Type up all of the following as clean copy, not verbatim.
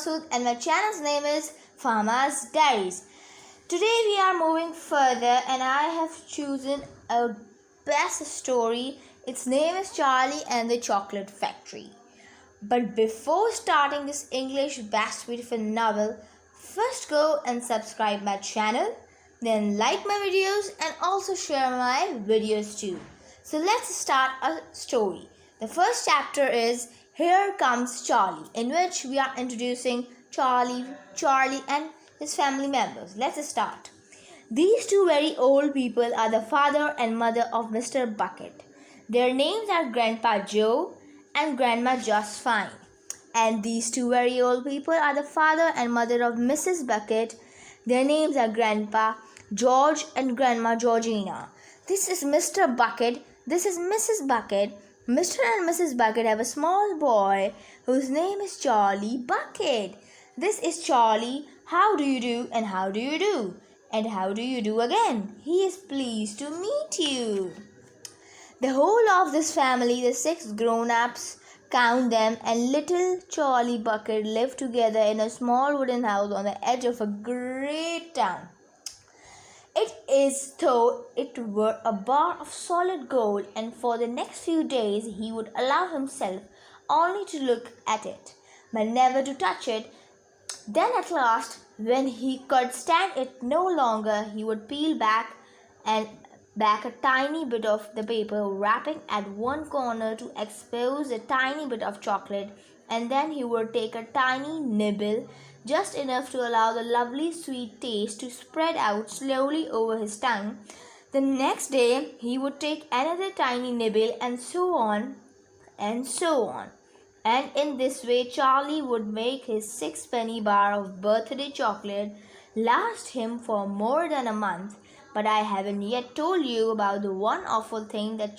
Masood and my channel's name is FAHAMA'S Diaries. Today we are moving further and I have chosen a best story. Its name is Charlie and the Chocolate Factory. But before starting this English best beautiful novel, first go and subscribe my channel, then like my videos and also share my videos too. So let's start a story. The first chapter is Here Comes Charlie, in which we are introducing Charlie and his family members. Let's start. These two very old people are the father and mother of Mr. Bucket. Their names are Grandpa Joe and Grandma Just Fine. And these two very old people are the father and mother of Mrs. Bucket. Their names are Grandpa George and Grandma Georgina. This is Mr. Bucket. This is Mrs. Bucket. Mr. and Mrs. Bucket have a small boy whose name is Charlie Bucket. This is Charlie. How do you do and how do you do? And how do you do again? He is pleased to meet you. The whole of this family, the 6 grown-ups, count them, and little Charlie Bucket lived together in a small wooden house on the edge of a great town. It is though it were a bar of solid gold, and for the next few days he would allow himself only to look at it, but never to touch it. Then at last, when he could stand it no longer, he would peel back a tiny bit of the paper wrapping at one corner to expose a tiny bit of chocolate, and then he would take a tiny nibble, just enough to allow the lovely sweet taste to spread out slowly over his tongue. The next day he would take another tiny nibble, and so on and so on. And in this way Charlie would make his 6-penny bar of birthday chocolate last him for more than a month. But I haven't yet told you about the one awful thing that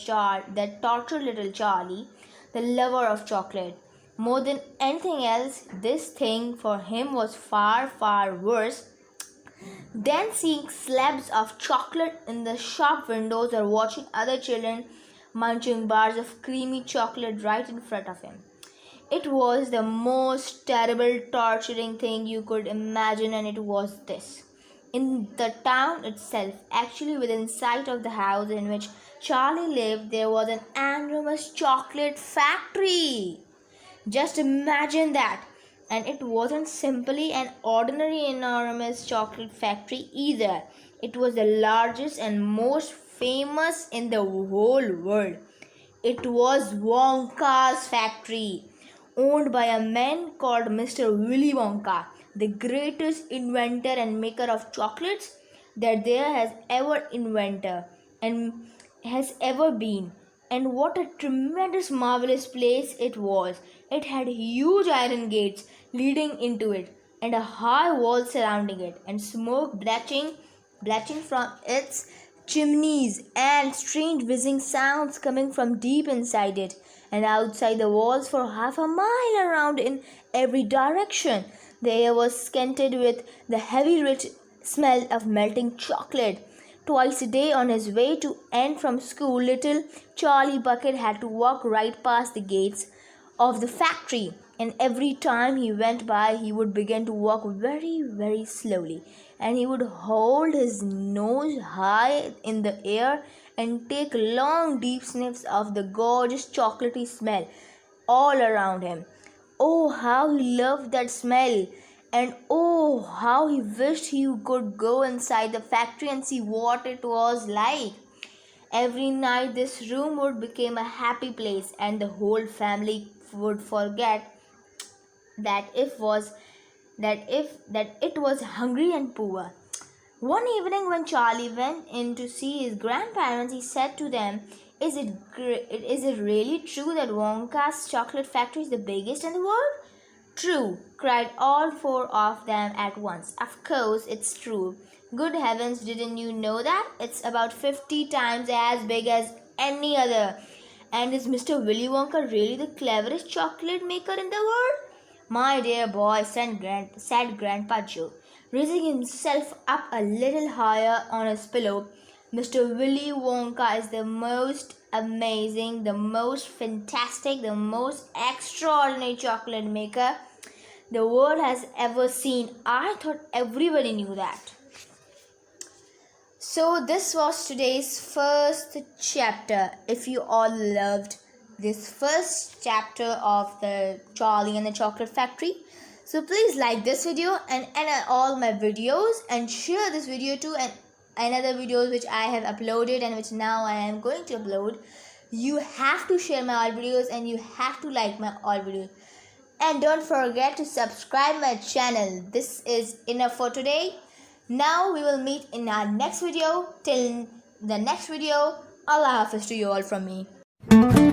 tortured little Charlie, the lover of chocolate. More than anything else, this thing for him was far, far worse than seeing slabs of chocolate in the shop windows or watching other children munching bars of creamy chocolate right in front of him. It was the most terrible, torturing thing you could imagine, and it was this. In the town itself, actually within sight of the house in which Charlie lived, there was an enormous chocolate factory. Just imagine that. And it wasn't simply an ordinary enormous chocolate factory either. It was the largest and most famous in the whole world. It was Wonka's factory, owned by a man called Mr. Willy Wonka, the greatest inventor and maker of chocolates that there has ever been. And what a tremendous, marvelous place it was. It had huge iron gates leading into it, and a high wall surrounding it, and smoke belching from its chimneys, and strange whizzing sounds coming from deep inside it, and outside the walls for half a mile around in every direction. The air was scented with the heavy, rich smell of melting chocolate. Twice a day on his way to and from school, little Charlie Bucket had to walk right past the gates of the factory, and every time he went by, he would begin to walk very, very slowly, and he would hold his nose high in the air and take long, deep sniffs of the gorgeous chocolatey smell all around him. Oh, how he loved that smell! And oh, how he wished he could go inside the factory and see what it was like. Every night this room would become a happy place, and the whole family would forget that it was hungry and poor. One evening when Charlie went in to see his grandparents, he said to them, Is it really true that Wonka's chocolate factory is the biggest in the world? True, cried all 4 of them at once. Of course it's true. Good heavens, didn't you know that? It's about 50 times as big as any other. And is Mr. Willy Wonka really the cleverest chocolate maker in the world? My dear boy, said Grandpa Joe, raising himself up a little higher on his pillow. Mr. Willy Wonka is the most amazing, the most fantastic, the most extraordinary chocolate maker the world has ever seen. I thought everybody knew that. So this was today's first chapter. If you all loved this first chapter of the Charlie and the Chocolate Factory, so please like this video and all my videos, and share this video too, and other videos which I have uploaded and which now I am going to upload. You have to share my all videos and you have to like my all videos. And don't forget to subscribe my channel. This is enough for today. Now we will meet in our next video. Till the next video, Allah Hafiz to you all from me.